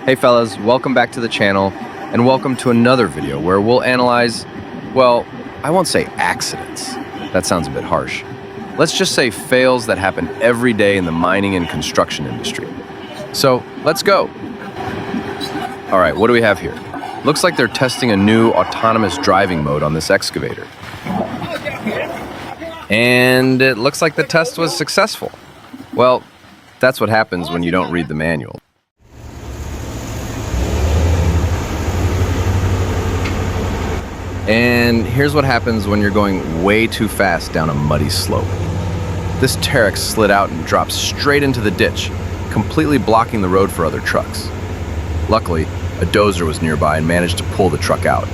Hey fellas, welcome back to the channel, and welcome to another video where we'll analyze, well, I won't say accidents. That sounds a bit harsh. Let's just say fails that happen every day in the mining and construction industry. So, let's go. All right, what do we have here? Looks like they're testing a new autonomous driving mode on this excavator. And it looks like the test was successful. Well, that's what happens when you don't read the manual. And here's what happens when you're going way too fast down a muddy slope. This Terex slid out and dropped straight into the ditch, completely blocking the road for other trucks. Luckily, a dozer was nearby and managed to pull the truck out.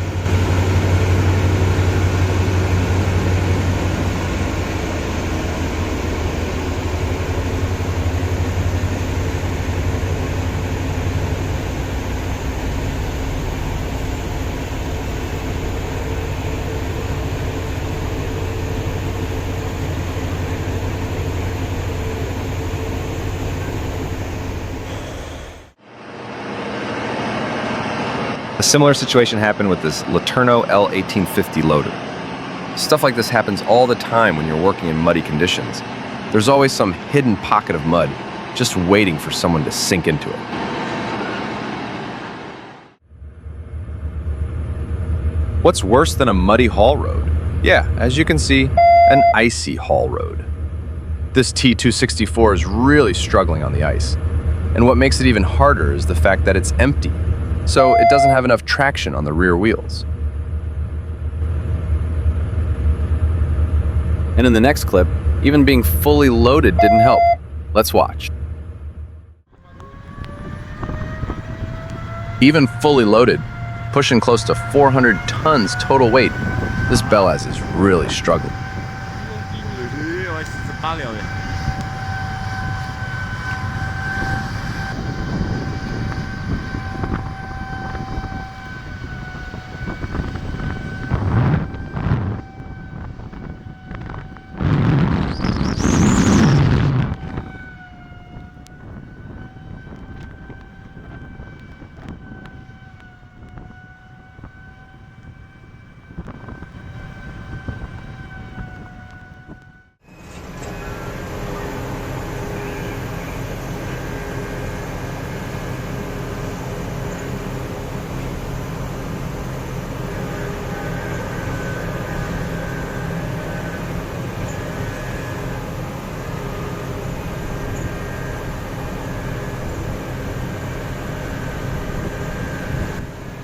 A similar situation happened with this Laterno L1850 loader. Stuff like this happens all the time when you're working in muddy conditions. There's always some hidden pocket of mud just waiting for someone to sink into it. What's worse than a muddy haul road? Yeah, as you can see, an icy haul road. This T264 is really struggling on the ice. And what makes it even harder is the fact that it's empty. So it doesn't have enough traction on the rear wheels. And in the next clip, even being fully loaded didn't help. Let's watch. Even fully loaded, pushing close to 400 tons total weight, this Belaz is really struggling.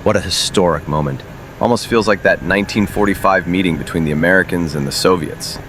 What a historic moment. Almost feels like that 1945 meeting between the Americans and the Soviets.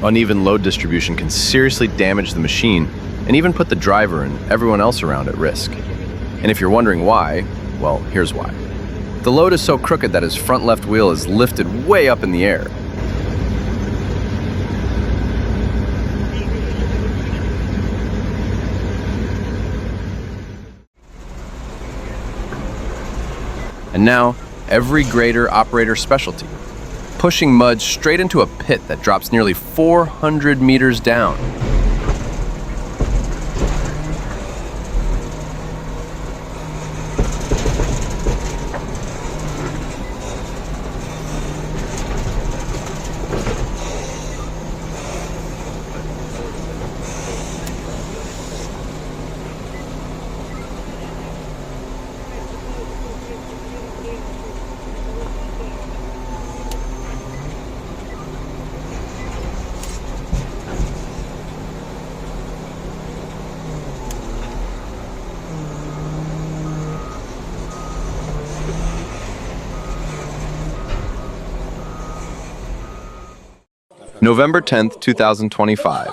Uneven load distribution can seriously damage the machine and even put the driver and everyone else around at risk. And if you're wondering why, well, here's why. The load is so crooked that his front left wheel is lifted way up in the air. And now, every grader operator's specialty, pushing mud straight into a pit that drops nearly 400 meters down. November 10th, 2025,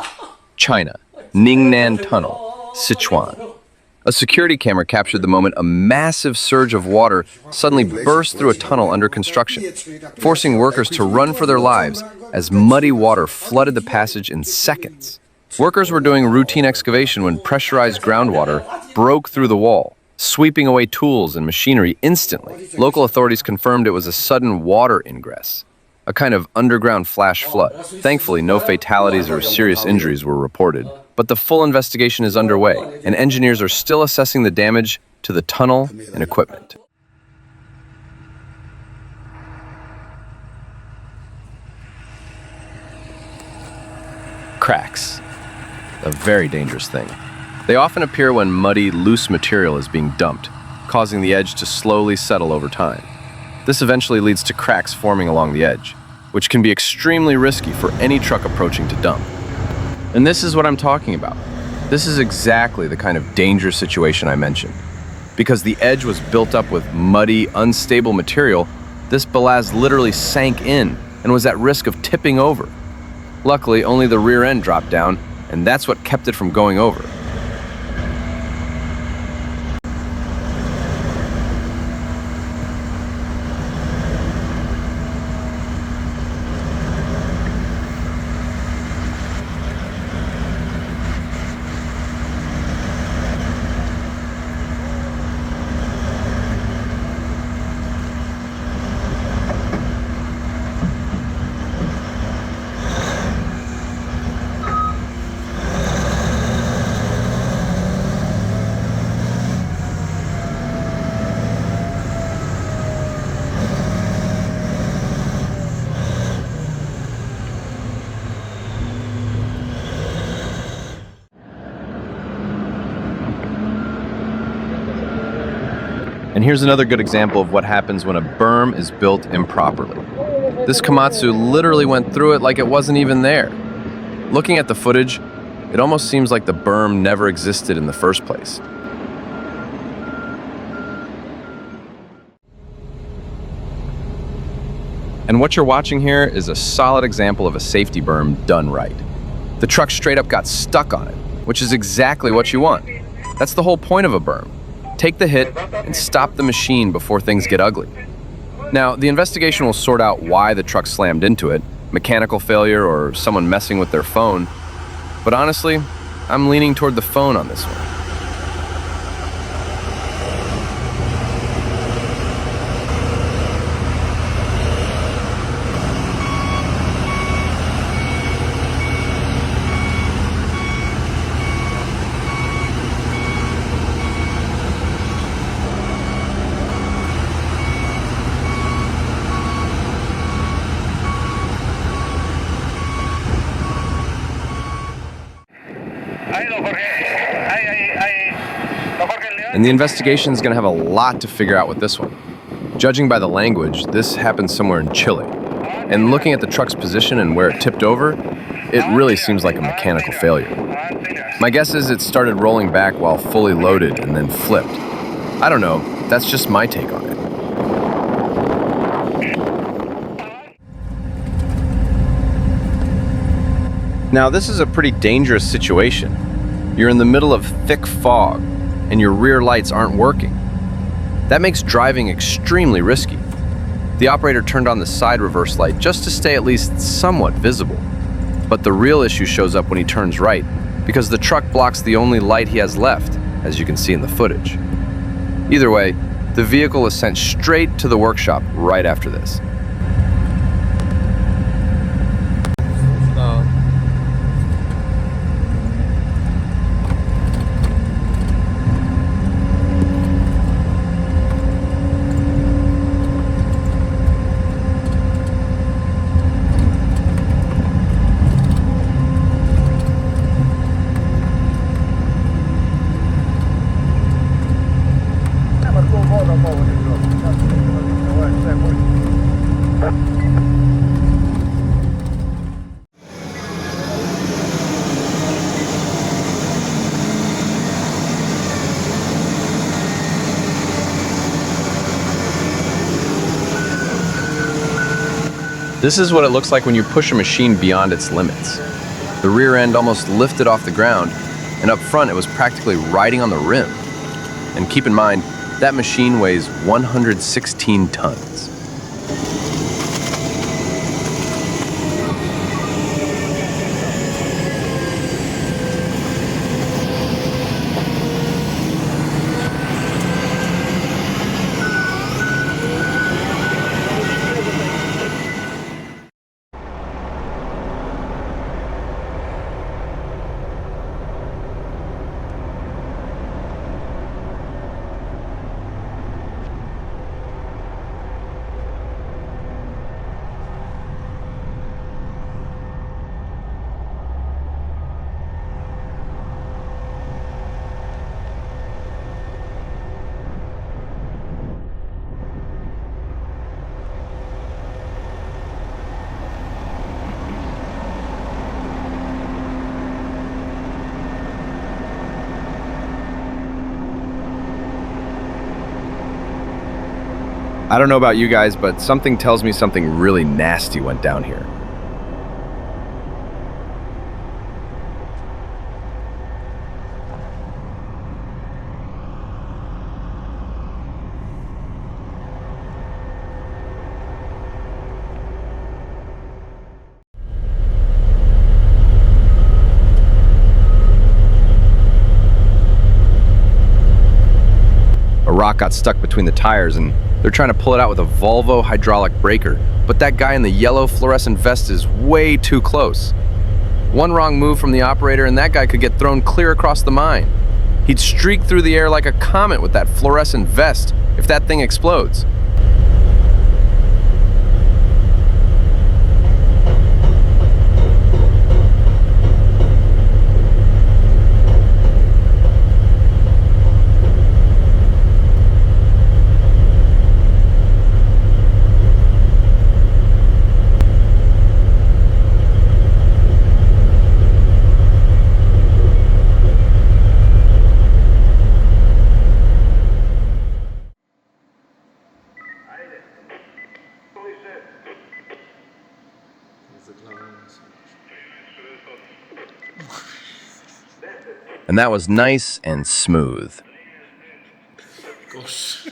China, Ningnan Tunnel, Sichuan. A security camera captured the moment a massive surge of water suddenly burst through a tunnel under construction, forcing workers to run for their lives as muddy water flooded the passage in seconds. Workers were doing routine excavation when pressurized groundwater broke through the wall, sweeping away tools and machinery instantly. Local authorities confirmed it was a sudden water ingress, a kind of underground flash flood. Thankfully, no fatalities or serious injuries were reported, but the full investigation is underway, and engineers are still assessing the damage to the tunnel and equipment. Cracks. A very dangerous thing. They often appear when muddy, loose material is being dumped, causing the edge to slowly settle over time. This eventually leads to cracks forming along the edge, which can be extremely risky for any truck approaching to dump. And this is what I'm talking about. This is exactly the kind of dangerous situation I mentioned. Because the edge was built up with muddy, unstable material, this ballast literally sank in and was at risk of tipping over. Luckily, only the rear end dropped down, and that's what kept it from going over. And here's another good example of what happens when a berm is built improperly. This Komatsu literally went through it like it wasn't even there. Looking at the footage, it almost seems like the berm never existed in the first place. And what you're watching here is a solid example of a safety berm done right. The truck straight up got stuck on it, which is exactly what you want. That's the whole point of a berm. Take the hit and stop the machine before things get ugly. Now, the investigation will sort out why the truck slammed into it, mechanical failure or someone messing with their phone. But honestly, I'm leaning toward the phone on this one. And the investigation is going to have a lot to figure out with this one. Judging by the language, this happened somewhere in Chile. And looking at the truck's position and where it tipped over, it really seems like a mechanical failure. My guess is it started rolling back while fully loaded and then flipped. I don't know, that's just my take on it. Now, this is a pretty dangerous situation. You're in the middle of thick fog, and your rear lights aren't working. That makes driving extremely risky. The operator turned on the side reverse light just to stay at least somewhat visible. But the real issue shows up when he turns right, because the truck blocks the only light he has left, as you can see in the footage. Either way, the vehicle is sent straight to the workshop right after this. This is what it looks like when you push a machine beyond its limits. The rear end almost lifted off the ground, and up front it was practically riding on the rim. And keep in mind, that machine weighs 116 tons. I don't know about you guys, but something tells me something really nasty went down here. A rock got stuck between the tires, and they're trying to pull it out with a Volvo hydraulic breaker, but that guy in the yellow fluorescent vest is way too close. One wrong move from the operator and that guy could get thrown clear across the mine. He'd streak through the air like a comet with that fluorescent vest if that thing explodes. And that was nice and smooth. Gosh.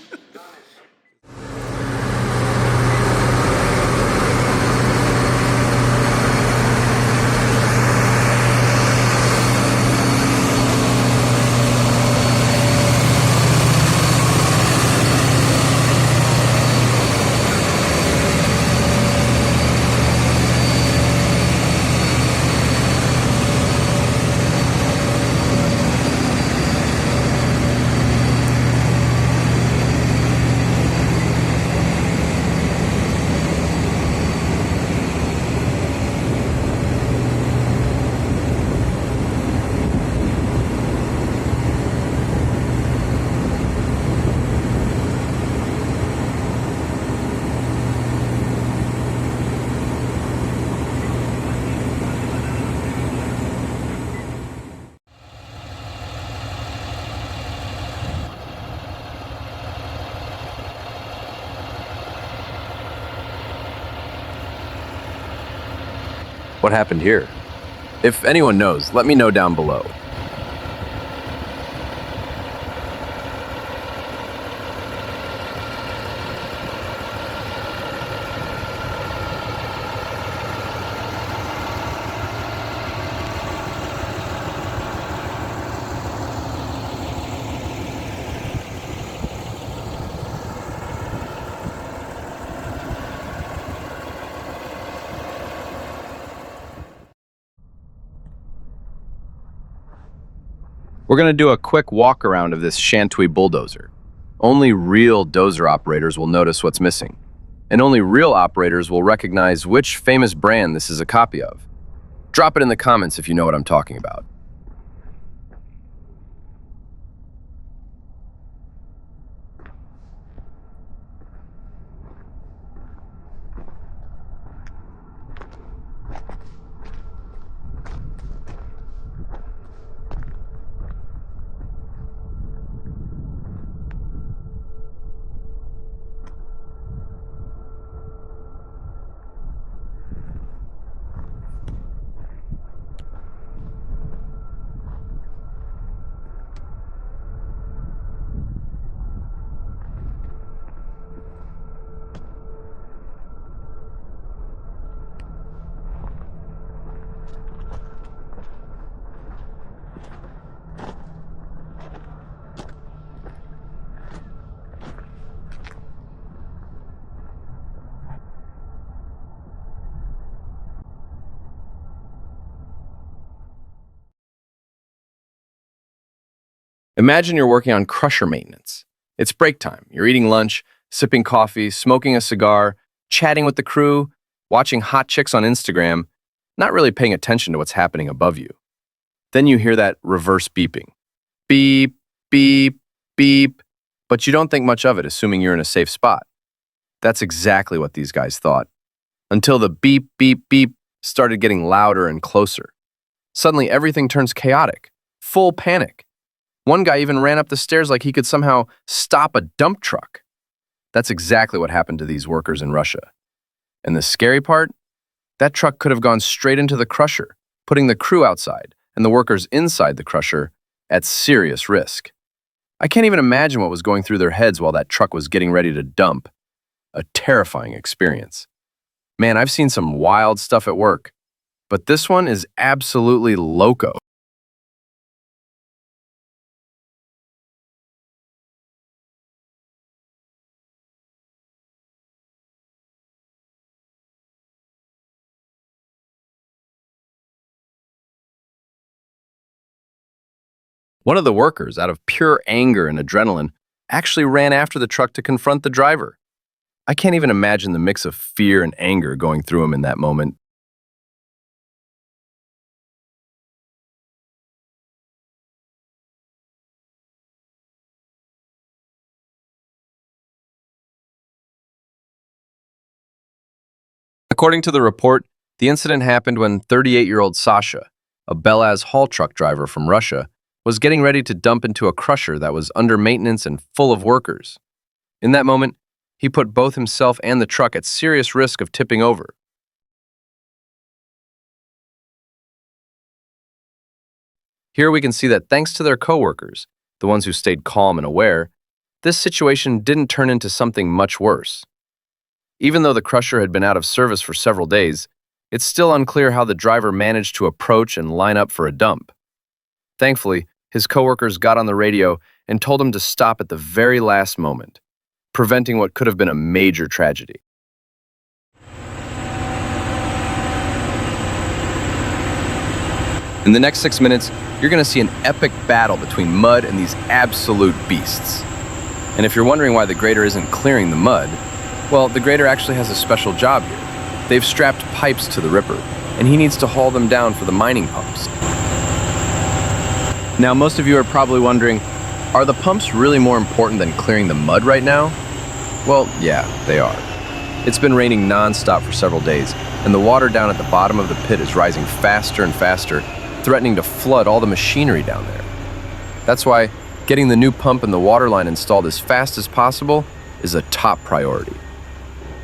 What happened here? If anyone knows, let me know down below. We're going to do a quick walk around of this Shantui bulldozer. Only real dozer operators will notice what's missing, and only real operators will recognize which famous brand this is a copy of. Drop it in the comments if you know what I'm talking about. Imagine you're working on crusher maintenance. It's break time. You're eating lunch, sipping coffee, smoking a cigar, chatting with the crew, watching hot chicks on Instagram, not really paying attention to what's happening above you. Then you hear that reverse beeping. Beep, beep, beep. But you don't think much of it, assuming you're in a safe spot. That's exactly what these guys thought. Until the beep, beep, beep started getting louder and closer. Suddenly, everything turns chaotic. Full panic. One guy even ran up the stairs like he could somehow stop a dump truck. That's exactly what happened to these workers in Russia. And the scary part? That truck could have gone straight into the crusher, putting the crew outside and the workers inside the crusher at serious risk. I can't even imagine what was going through their heads while that truck was getting ready to dump. A terrifying experience. Man, I've seen some wild stuff at work, but this one is absolutely loco. One of the workers, out of pure anger and adrenaline, actually ran after the truck to confront the driver. I can't even imagine the mix of fear and anger going through him in that moment. According to the report, the incident happened when 38-year-old Sasha, a Belaz haul truck driver from Russia, was getting ready to dump into a crusher that was under maintenance and full of workers. In that moment, he put both himself and the truck at serious risk of tipping over. Here we can see that thanks to their coworkers, the ones who stayed calm and aware, this situation didn't turn into something much worse. Even though the crusher had been out of service for several days, it's still unclear how the driver managed to approach and line up for a dump. Thankfully, his coworkers got on the radio and told him to stop at the very last moment, preventing what could have been a major tragedy. In the next 6 minutes, you're going to see an epic battle between mud and these absolute beasts. And if you're wondering why the grader isn't clearing the mud, well, the grader actually has a special job here. They've strapped pipes to the ripper, and he needs to haul them down for the mining pumps. Now, most of you are probably wondering, are the pumps really more important than clearing the mud right now? Well, yeah, they are. It's been raining non-stop for several days, and the water down at the bottom of the pit is rising faster and faster, threatening to flood all the machinery down there. That's why getting the new pump and the water line installed as fast as possible is a top priority.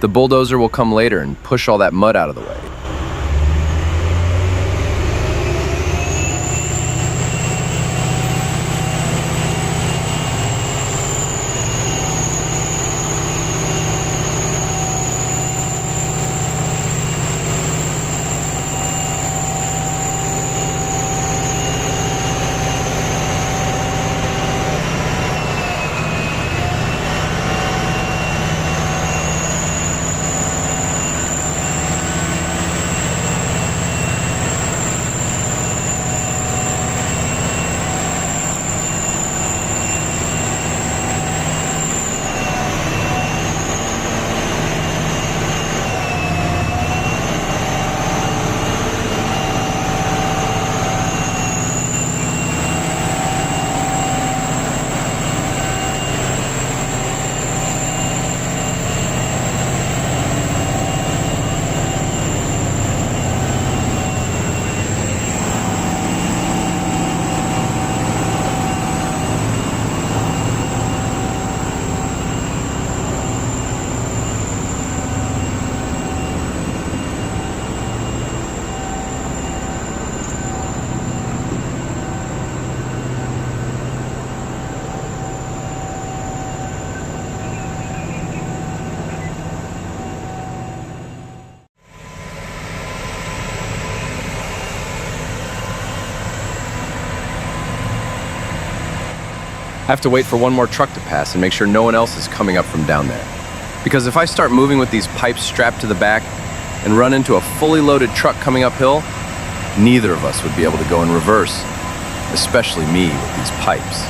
The bulldozer will come later and push all that mud out of the way. I have to wait for one more truck to pass and make sure no one else is coming up from down there. Because if I start moving with these pipes strapped to the back and run into a fully loaded truck coming uphill, neither of us would be able to go in reverse, especially me with these pipes.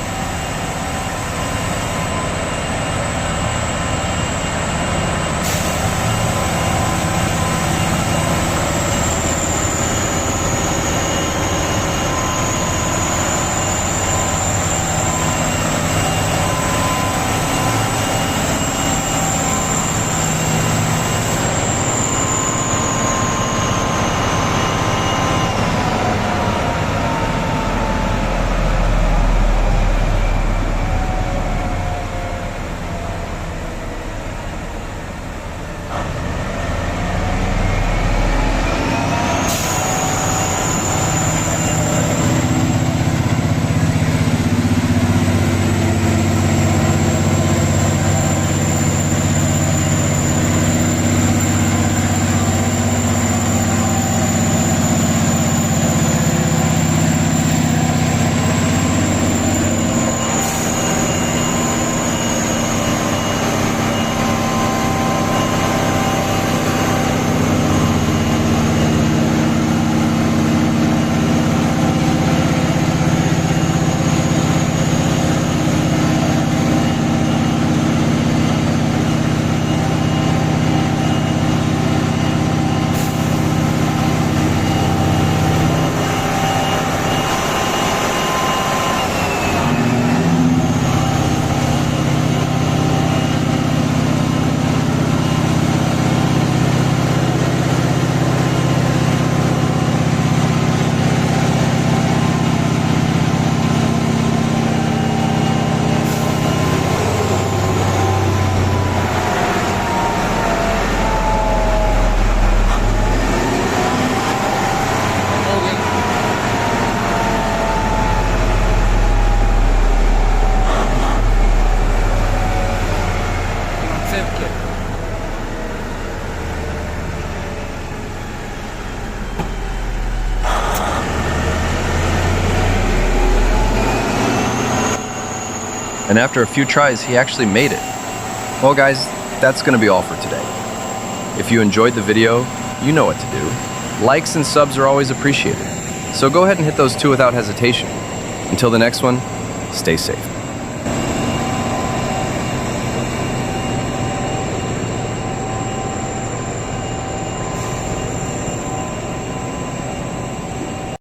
And after a few tries, he actually made it. Well guys, that's gonna be all for today. If you enjoyed the video, you know what to do. Likes and subs are always appreciated. So go ahead and hit those two without hesitation. Until the next one, stay safe.